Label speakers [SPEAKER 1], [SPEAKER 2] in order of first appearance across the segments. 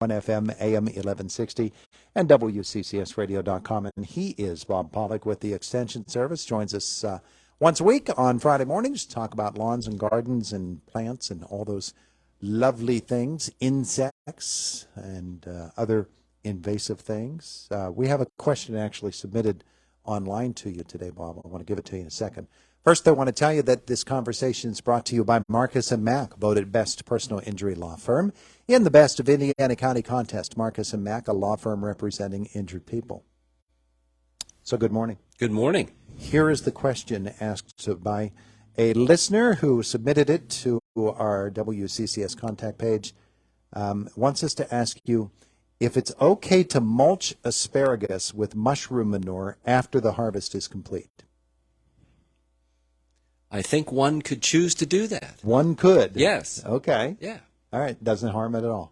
[SPEAKER 1] FM, AM 1160, and WCCSradio.com. And he is Bob Pollock with the Extension Service. Joins us once a week on Friday mornings to talk about lawns and gardens and plants and all those lovely things, insects and other invasive things. We have a question actually submitted online to you today, Bob. I want to give it to you in a second. First, I want to tell you that this conversation is brought to you by Marcus & Mack, voted best personal injury law firm in the Best of Indiana County contest. Marcus & Mack, a law firm representing injured people. So good morning.
[SPEAKER 2] Good morning.
[SPEAKER 1] Here is the question asked by a listener who submitted it to our WCCS contact page. Wants us to ask you if it's okay to mulch asparagus with mushroom manure after the harvest is complete.
[SPEAKER 2] I think one could choose to do that.
[SPEAKER 1] One could?
[SPEAKER 2] Yes.
[SPEAKER 1] Okay.
[SPEAKER 2] Yeah.
[SPEAKER 1] All right. Doesn't harm it at all?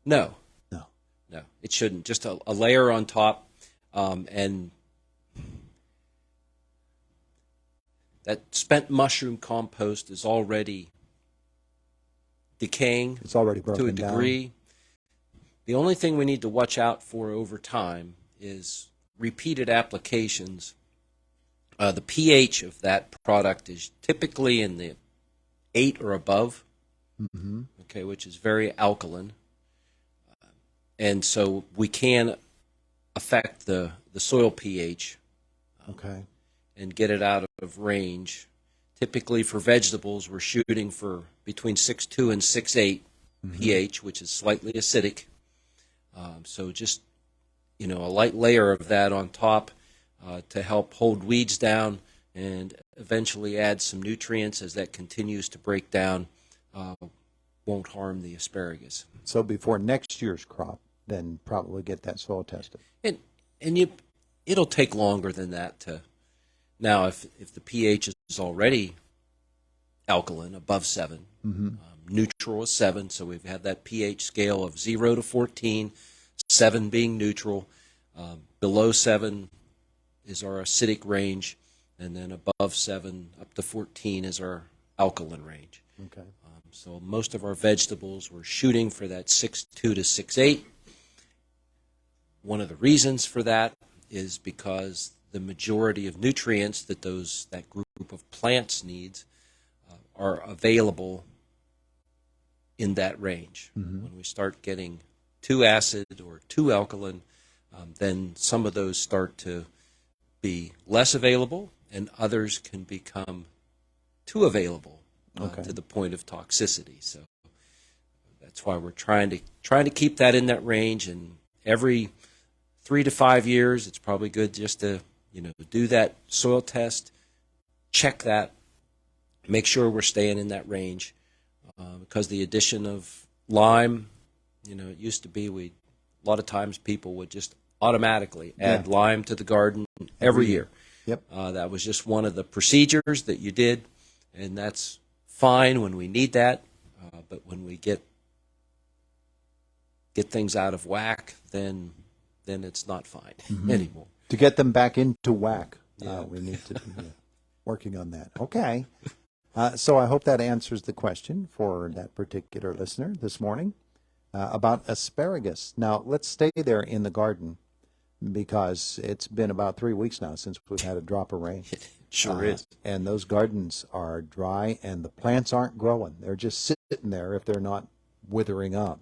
[SPEAKER 2] No.
[SPEAKER 1] No.
[SPEAKER 2] No. It shouldn't. Just a layer on top, and that spent mushroom compost is already decaying.
[SPEAKER 1] It's already broken down.
[SPEAKER 2] To a degree. The only thing we need to watch out for over time is repeated applications. The pH of that product is typically in the 8 or above, okay, which is very alkaline. And so we can affect the soil pH
[SPEAKER 1] Okay.
[SPEAKER 2] and get it out of range. Typically for vegetables, we're shooting for between 6.2 and 6.8 pH, which is slightly acidic. So just, a light layer of that on top to help hold weeds down and eventually add some nutrients as that continues to break down, won't harm the asparagus.
[SPEAKER 1] So before next year's crop, then probably get that soil tested.
[SPEAKER 2] It'll take longer than that to. Now, if the pH is already alkaline, above 7, neutral is 7, so we've had that pH scale of 0 to 14, 7 being neutral, below 7 is our acidic range, and then above 7 up to 14 is our alkaline range.
[SPEAKER 1] Okay.
[SPEAKER 2] So most of our vegetables we're shooting for that 6.2 to 6.8. One of the reasons for that is because the majority of nutrients that that group of plants needs are available in that range. When we start getting too acid or too alkaline, then some of those start to be less available, and others can become too available to the point of toxicity. So that's why we're trying to keep that in that range. And every 3 to 5 years, it's probably good just to do that soil test, check that, make sure we're staying in that range, because the addition of lime, it used to be a lot of times people would just automatically add lime to the garden every year.
[SPEAKER 1] Yep.
[SPEAKER 2] That was just one of the procedures that you did, and that's fine when we need that. But when we get things out of whack, then it's not fine anymore.
[SPEAKER 1] To get them back into whack, we need to be working on that. Okay. So I hope that answers the question for that particular listener this morning about asparagus. Now, let's stay there in the garden, because it's been about 3 weeks now since we've had a drop of rain.
[SPEAKER 2] It sure is.
[SPEAKER 1] And those gardens are dry, and the plants aren't growing. They're just sitting there if they're not withering up.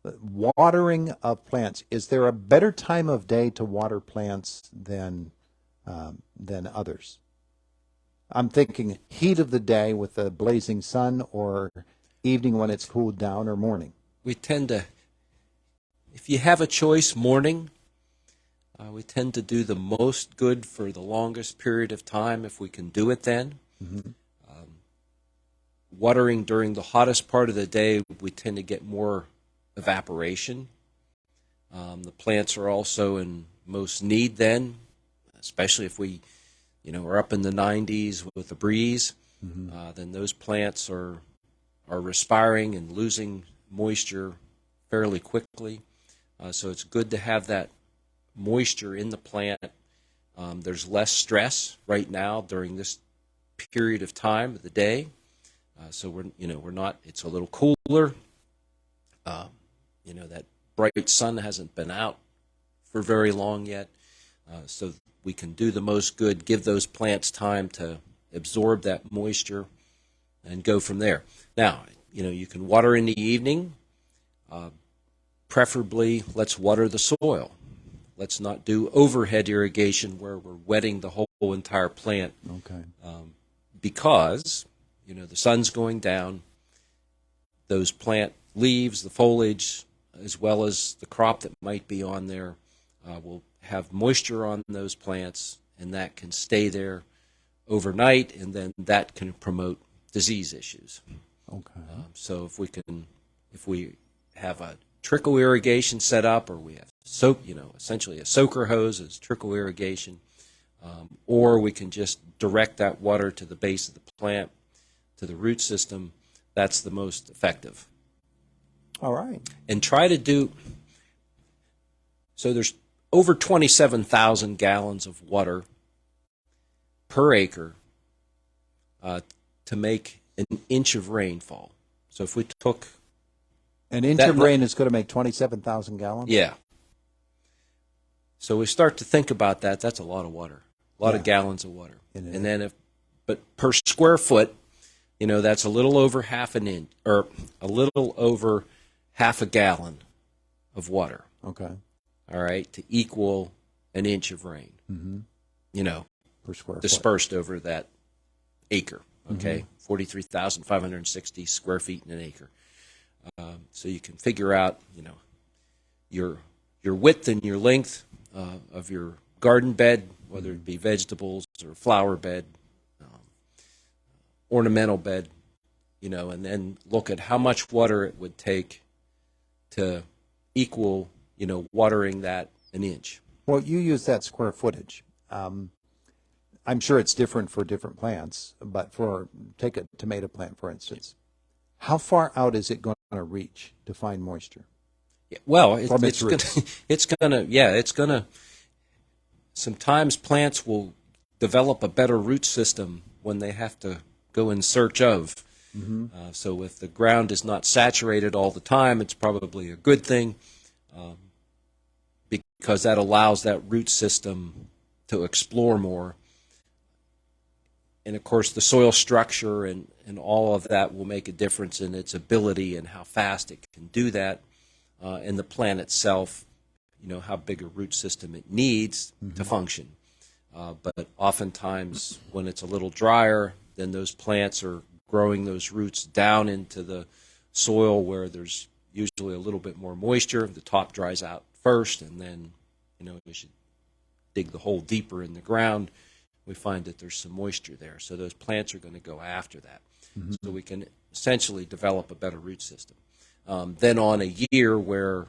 [SPEAKER 1] Watering of plants, is there a better time of day to water plants than others? I'm thinking heat of the day with the blazing sun, or evening when it's cooled down, or morning.
[SPEAKER 2] We tend to, if you have a choice, morning. We tend to do the most good for the longest period of time if we can do it then. Watering during the hottest part of the day, we tend to get more evaporation. The plants are also in most need then, especially if we are up in the 90s with a breeze. Then those plants are respiring and losing moisture fairly quickly. So it's good to have that moisture in the plant. There's less stress right now during this period of time of the day. So we're not. It's a little cooler. that bright sun hasn't been out for very long yet. So we can do the most good, give those plants time to absorb that moisture, and go from there. Now, you can water in the evening. Preferably, let's water the soil. Let's not do overhead irrigation where we're wetting the whole entire plant.
[SPEAKER 1] Okay.
[SPEAKER 2] Because, the sun's going down, those plant leaves, the foliage, as well as the crop that might be on there, will have moisture on those plants, and that can stay there overnight, and then that can promote disease issues.
[SPEAKER 1] Okay.
[SPEAKER 2] So if we have a trickle irrigation set up, or we have essentially a soaker hose as trickle irrigation, or we can just direct that water to the base of the plant, to the root system, that's the most effective.
[SPEAKER 1] All right.
[SPEAKER 2] And try to do, so there's over 27,000 gallons of water per acre to make an inch of rainfall. So if we took
[SPEAKER 1] An inch of rain is going to make 27,000 gallons?
[SPEAKER 2] Yeah. So we start to think about that. That's a lot of water, a lot of gallons of water. And then but per square foot, that's a little over half an inch, or a little over half a gallon of water.
[SPEAKER 1] Okay.
[SPEAKER 2] All right, to equal an inch of rain.
[SPEAKER 1] Mm-hmm. Per square
[SPEAKER 2] dispersed over that acre. Okay, 43,560 square feet in an acre. So you can figure out, your width and your length of your garden bed, whether it be vegetables or flower bed, ornamental bed, and then look at how much water it would take to equal, watering that an inch.
[SPEAKER 1] Well, you use that square footage. I'm sure it's different for different plants, but take a tomato plant, for instance. How far out is it going to reach to find moisture?
[SPEAKER 2] Yeah, well, it's gonna. Sometimes plants will develop a better root system when they have to go in search of. So if the ground is not saturated all the time, it's probably a good thing, because that allows that root system to explore more. And of course, the soil structure and all of that will make a difference in its ability and how fast it can do that, and the plant itself, how big a root system it needs to function. But oftentimes, when it's a little drier, then those plants are growing those roots down into the soil where there's usually a little bit more moisture. The top dries out first, and then, we should dig the hole deeper in the ground. We find that there's some moisture there. So those plants are going to go after that. So we can essentially develop a better root system. Then on a year where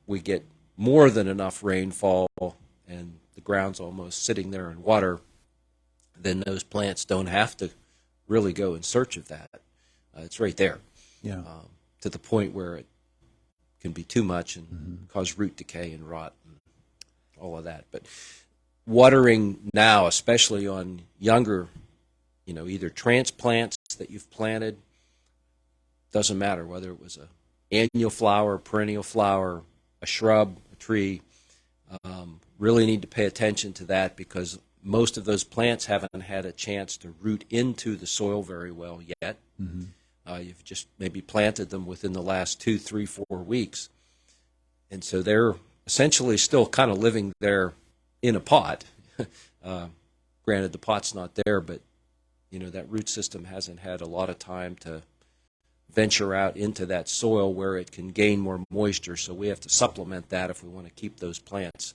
[SPEAKER 2] we get more than enough rainfall and the ground's almost sitting there in water, then those plants don't have to really go in search of that. It's right there.
[SPEAKER 1] Yeah.
[SPEAKER 2] To the point where it can be too much and cause root decay and rot and all of that. But watering now, especially on younger, either transplants that you've planted, doesn't matter whether it was an annual flower, perennial flower, a shrub, a tree, really need to pay attention to that, because most of those plants haven't had a chance to root into the soil very well yet. You've just maybe planted them within the last 2, 3, 4 weeks. And so they're essentially still kind of living there in a pot. Granted, the pot's not there, but that root system hasn't had a lot of time to venture out into that soil where it can gain more moisture. So we have to supplement that if we want to keep those plants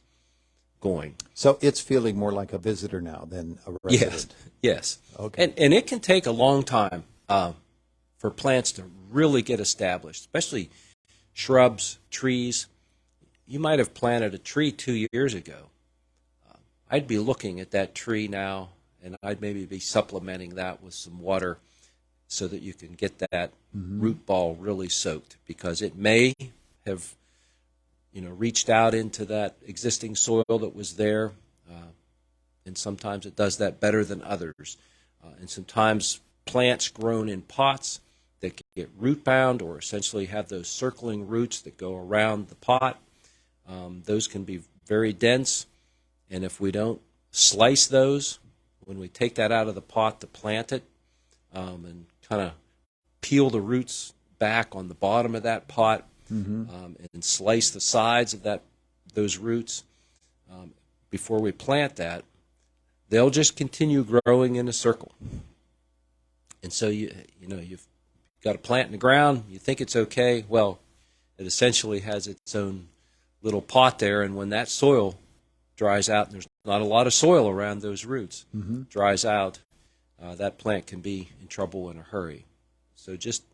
[SPEAKER 2] going.
[SPEAKER 1] So it's feeling more like a visitor now than a resident.
[SPEAKER 2] Yes.
[SPEAKER 1] Okay.
[SPEAKER 2] And it can take a long time for plants to really get established, especially shrubs, trees. You might have planted a tree 2 years ago. I'd be looking at that tree now, and I'd maybe be supplementing that with some water so that you can get that root ball really soaked, because it may have reached out into that existing soil that was there, and sometimes it does that better than others. And sometimes plants grown in pots that get root bound or essentially have those circling roots that go around the pot. Those can be very dense, and if we don't slice those, when we take that out of the pot to plant it, and kind of peel the roots back on the bottom of that pot, and slice the sides of those roots before we plant that, they'll just continue growing in a circle. And so you've got a plant in the ground, you think it's okay. Well, it essentially has its own little pot there, and when that soil dries out, and there's not a lot of soil around those roots, dries out, that plant can be in trouble in a hurry. So just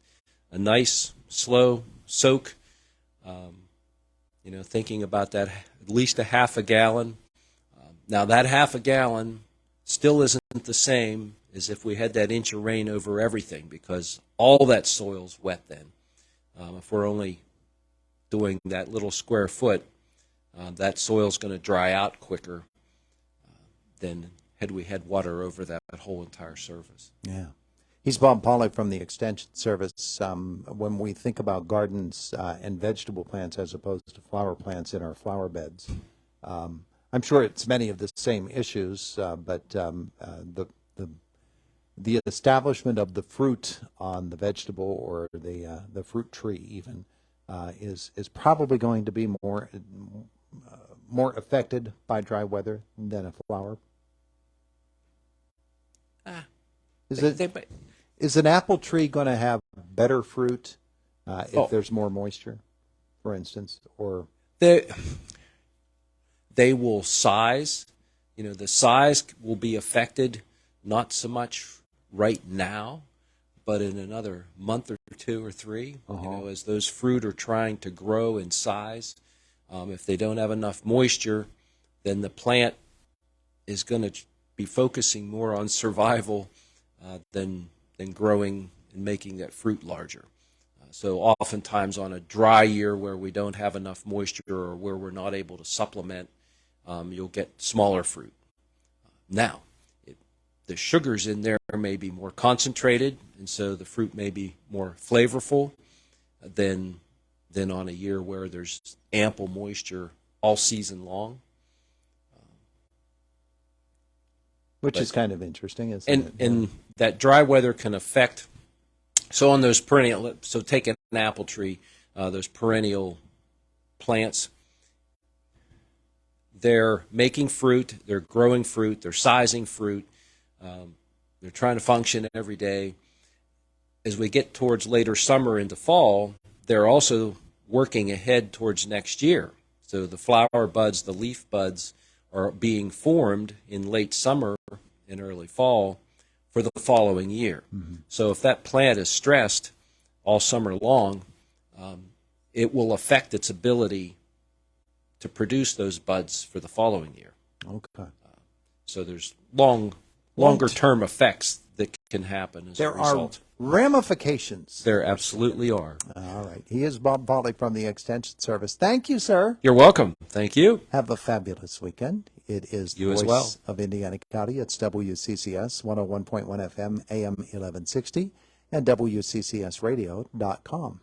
[SPEAKER 2] a nice, slow soak, thinking about that, at least a half a gallon. Now, that half a gallon still isn't the same as if we had that inch of rain over everything, because all that soil's wet then. If we're only doing that little square foot, that soil's going to dry out quicker than had we had water over that whole entire surface.
[SPEAKER 1] Yeah. He's Bob Pollock from the Extension Service. When we think about gardens and vegetable plants as opposed to flower plants in our flower beds, I'm sure it's many of the same issues, but the establishment of the fruit on the vegetable or the fruit tree even is probably going to be more affected by dry weather than a flower. Is an apple tree going to have better fruit if there's more moisture, for instance, or
[SPEAKER 2] they will size? The size will be affected, not so much right now, but in another month or two or three, as those fruit are trying to grow in size. If they don't have enough moisture, then the plant is going to be focusing more on survival than growing and making that fruit larger. So oftentimes on a dry year where we don't have enough moisture or where we're not able to supplement, you'll get smaller fruit. Now, the sugars in there may be more concentrated, and so the fruit may be more flavorful than on a year where there's ample moisture all season long.
[SPEAKER 1] Which is kind of interesting, isn't it?
[SPEAKER 2] And that dry weather can affect, so on those perennial, so take an apple tree, those perennial plants, they're making fruit, they're growing fruit, they're sizing fruit, they're trying to function every day. As we get towards later summer into fall, they're also working ahead towards next year. So the flower buds, the leaf buds are being formed in late summer and early fall for the following year. So if that plant is stressed all summer long, it will affect its ability to produce those buds for the following year.
[SPEAKER 1] Okay.
[SPEAKER 2] So there's longer-term effects that can happen as a result.
[SPEAKER 1] There are ramifications.
[SPEAKER 2] There absolutely are.
[SPEAKER 1] All right. He is Bob Pollock from the Extension Service. Thank you, sir.
[SPEAKER 2] You're welcome. Thank you.
[SPEAKER 1] Have a fabulous weekend. It is the
[SPEAKER 2] You as
[SPEAKER 1] voice
[SPEAKER 2] well.
[SPEAKER 1] of Indiana County. It's WCCS 101.1 FM, AM 1160, and WCCSradio.com.